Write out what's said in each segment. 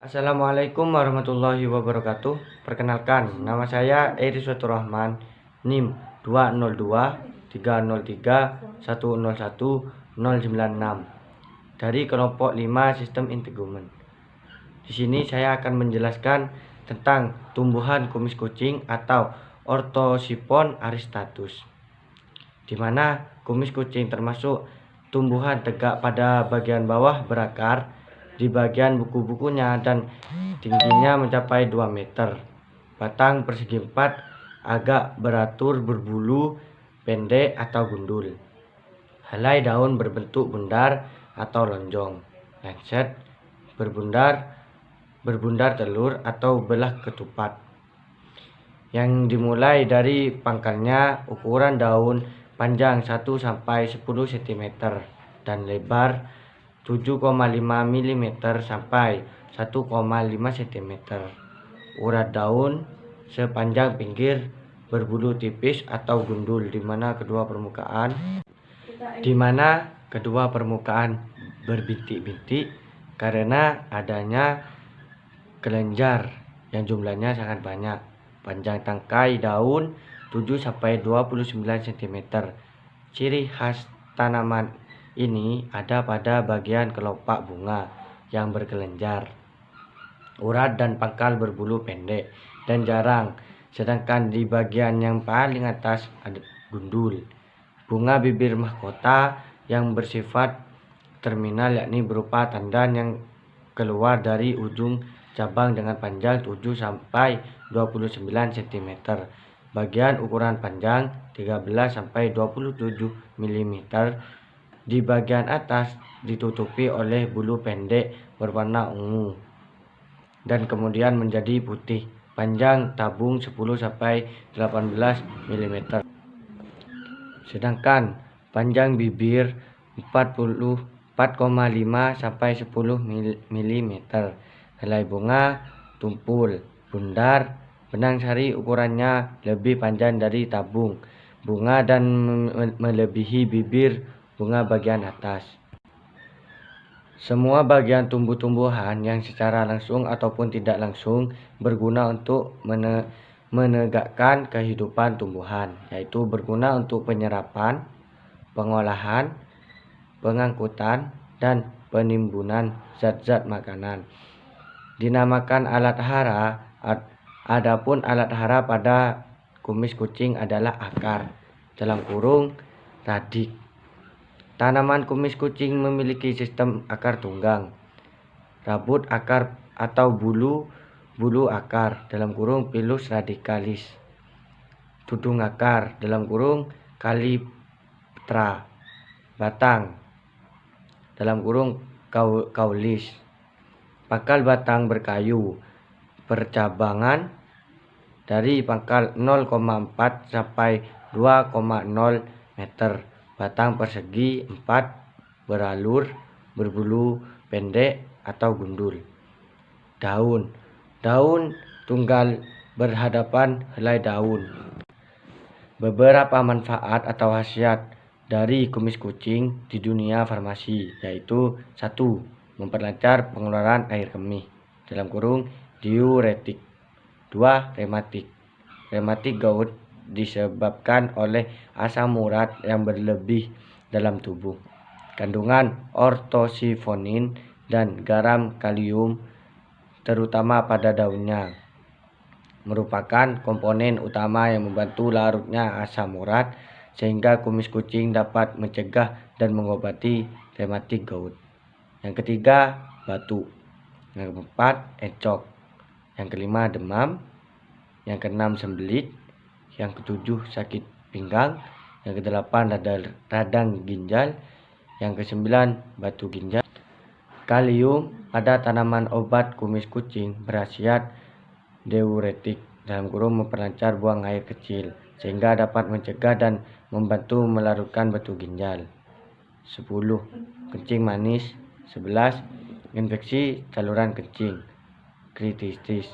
Assalamualaikum warahmatullahi wabarakatuh. Perkenalkan, nama saya Eri Rahman, NIM 20230310196 dari kelompok 5 Sistem Integumen. Di sini saya akan menjelaskan tentang tumbuhan kumis kucing atau Orthosipon aristatus, di mana kumis kucing termasuk tumbuhan tegak pada bagian bawah berakar di bagian buku-bukunya dan tingginya mencapai 2 meter. Batang persegi 4, agak beratur berbulu pendek atau gundul. Helai daun berbentuk bundar atau lonjong. Lancet berbundar telur atau belah ketupat. Yang dimulai dari pangkalnya, ukuran daun panjang 1 sampai 10 cm dan lebar 7,5 mm sampai 1,5 cm. Urat daun sepanjang pinggir berbulu tipis atau gundul di mana kedua permukaan berbintik-bintik karena adanya kelenjar yang jumlahnya sangat banyak. Panjang tangkai daun 7 sampai 29 cm. Ciri khas tanaman ini ada pada bagian kelopak bunga yang berkelenjar. Urat dan pangkal berbulu pendek dan jarang, sedangkan di bagian yang paling atas ada gundul. Bunga bibir mahkota yang bersifat terminal, yakni berupa tandan yang keluar dari ujung cabang dengan panjang 7 sampai 29 cm. Bagian ukuran panjang 13 sampai 27 mm. Di bagian atas ditutupi oleh bulu pendek berwarna ungu dan kemudian menjadi putih. Panjang tabung 10 sampai 18 mm. Sedangkan panjang bibir 4,5 sampai 10 mm. Helai bunga tumpul, bundar, benang sari ukurannya lebih panjang dari tabung bunga dan melebihi bibir bunga bagian atas. Semua bagian tumbuh-tumbuhan yang secara langsung ataupun tidak langsung berguna untuk menegakkan kehidupan tumbuhan, yaitu berguna untuk penyerapan, pengolahan, pengangkutan, dan penimbunan zat-zat makanan. Dinamakan alat hara, adapun alat hara pada kumis kucing adalah akar (radik). Tanaman kumis kucing memiliki sistem akar tunggang, rabut akar atau bulu akar (Pilus radicalis), tudung akar (Calyptra), batang (Caulis), pangkal batang berkayu, percabangan dari pangkal 0,4 sampai 2,0 meter. Batang persegi 4, beralur, berbulu pendek atau gundul. Daun tunggal berhadapan helai daun. Beberapa manfaat atau khasiat dari kumis kucing di dunia farmasi, yaitu 1. Memperlancar pengeluaran air kemih (diuretik). 2. Rematik gout disebabkan oleh asam urat yang berlebih dalam tubuh. Kandungan ortosifonin dan garam kalium terutama pada daunnya merupakan komponen utama yang membantu larutnya asam urat sehingga kumis kucing dapat mencegah dan mengobati rematik gout. Yang ketiga, batuk. Yang keempat, encok. Yang kelima, demam. Yang keenam, sembelit. Yang ketujuh, sakit pinggang. Yang kedelapan, radang ginjal. Yang kesembilan, batu ginjal. Kalium pada tanaman obat kumis kucing berkhasiat diuretik (memperlancar buang air kecil) sehingga dapat mencegah dan membantu melarutkan batu ginjal. 10. Kencing manis. 11. Infeksi saluran kencing (kritistis).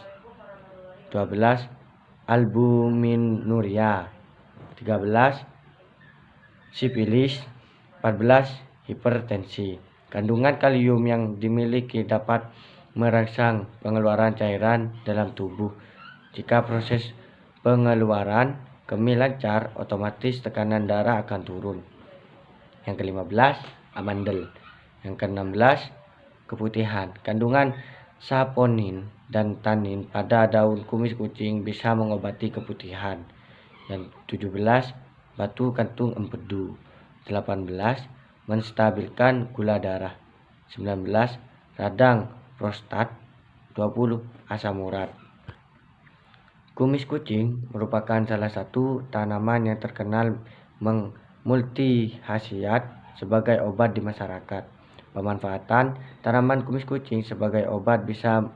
12. Albuminuria. 13. Sipilis. 14. Hipertensi. Kandungan kalium yang dimiliki dapat merangsang pengeluaran cairan dalam tubuh. Jika proses pengeluaran kemih lancar, otomatis tekanan darah akan turun. Yang ke-15, amandel. Yang ke-16, keputihan. Kandungan saponin dan tanin pada daun kumis kucing bisa mengobati keputihan. Yang 17, batu kantung empedu. 18, menstabilkan gula darah. 19, radang prostat. 20, asam urat. Kumis kucing merupakan salah satu tanaman yang terkenal multi khasiat sebagai obat di masyarakat. Pemanfaatan tanaman kumis kucing sebagai obat bisa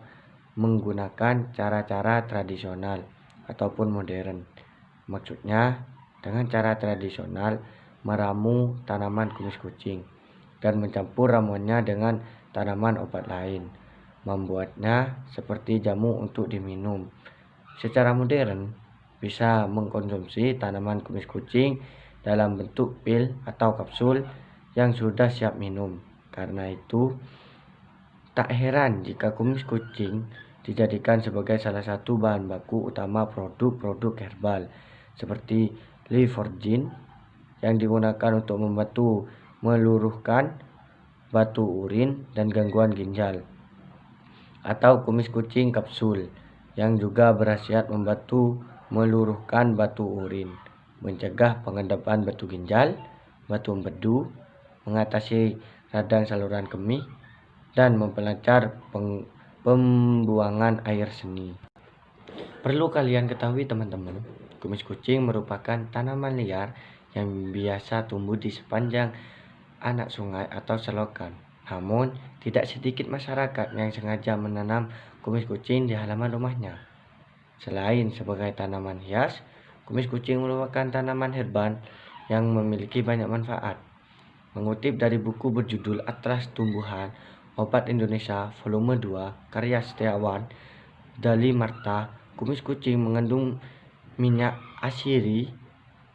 menggunakan cara-cara tradisional ataupun modern. Maksudnya, dengan cara tradisional meramu tanaman kumis kucing dan mencampur ramuannya dengan tanaman obat lain, membuatnya seperti jamu untuk diminum. Secara modern, bisa mengkonsumsi tanaman kumis kucing dalam bentuk pil atau kapsul yang sudah siap minum. Karena itu, tak heran jika kumis kucing dijadikan sebagai salah satu bahan baku utama produk-produk herbal seperti Liforgin yang digunakan untuk membantu meluruhkan batu urin dan gangguan ginjal, atau kumis kucing kapsul yang juga berkhasiat membantu meluruhkan batu urin, mencegah pengendapan batu ginjal, batu empedu, mengatasi radang saluran kemih, dan memperlancar pembuangan air seni. Perlu kalian ketahui teman-teman, kumis kucing merupakan tanaman liar yang biasa tumbuh di sepanjang anak sungai atau selokan. Namun, tidak sedikit masyarakat yang sengaja menanam kumis kucing di halaman rumahnya. Selain sebagai tanaman hias, kumis kucing merupakan tanaman herbal yang memiliki banyak manfaat. Mengutip dari buku berjudul Atlas Tumbuhan Obat Indonesia Volume 2 karya Setiawan Dali Marta, kumis kucing mengandung minyak asiri,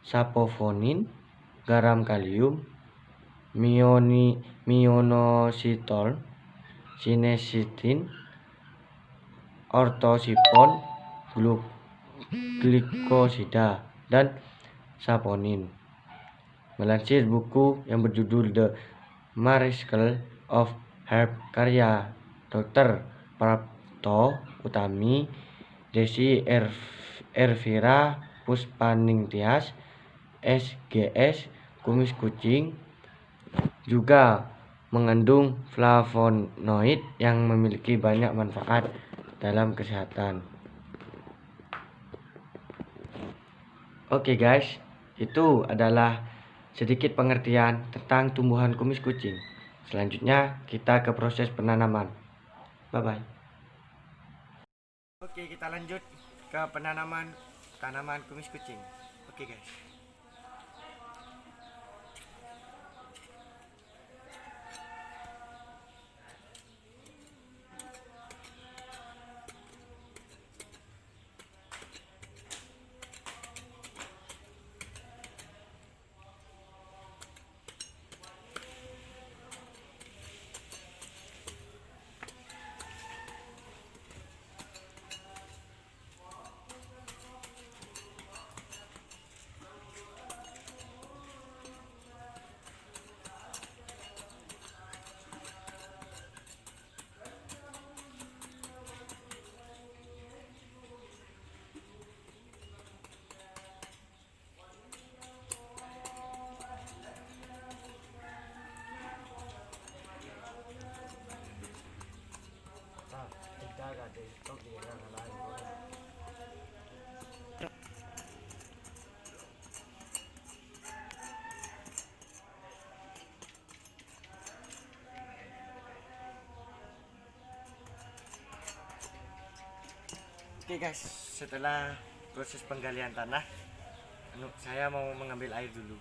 saponin, garam kalium, mionositol, sinesetin, ortosipon, glikosida, dan saponin. Melansir buku yang berjudul The Miracle of Herb karya Dr. Prapto Utami, Desi Ervira Puspaningtyas, SGS, kumis kucing juga mengandung flavonoid yang memiliki banyak manfaat dalam kesehatan. Oke guys, itu adalah sedikit pengertian tentang tumbuhan kumis kucing. Selanjutnya kita ke proses penanaman. Bye bye. Oke, kita lanjut ke penanaman tanaman kumis kucing. Oke guys. Oke guys, setelah proses penggalian tanah, saya mau mengambil air dulu.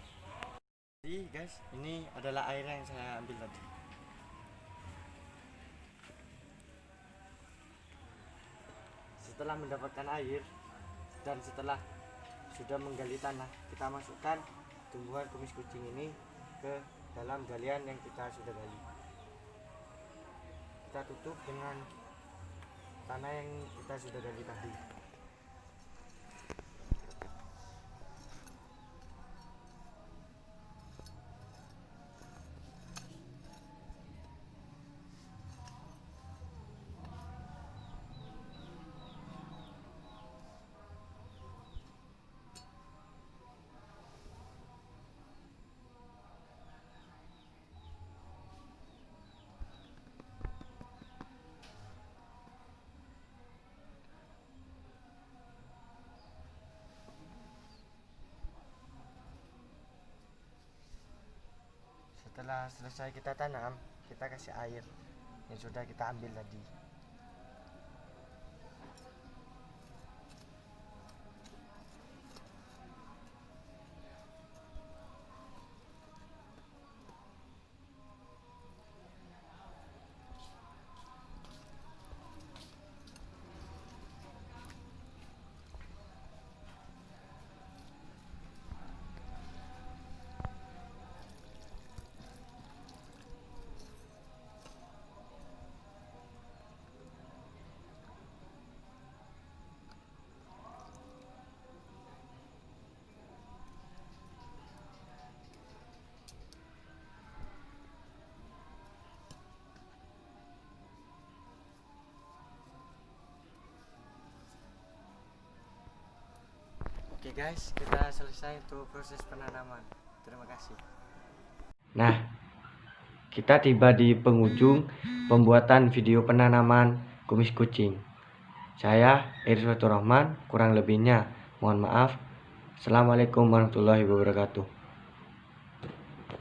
Jadi guys, ini adalah air yang saya ambil tadi. Setelah mendapatkan air dan setelah sudah menggali tanah, kita masukkan tumbuhan kumis kucing ini ke dalam galian yang kita sudah gali. Kita tutup dengan tanah yang kita sudah gali tadi. Setelah selesai kita tanam, kita kasih air yang sudah kita ambil tadi. Oke guys, kita selesai untuk proses penanaman. Terima kasih. Nah, kita tiba di penghujung pembuatan video penanaman kumis kucing. Saya Iris Fatur Rahman, kurang lebihnya mohon maaf. Assalamualaikum warahmatullahi wabarakatuh.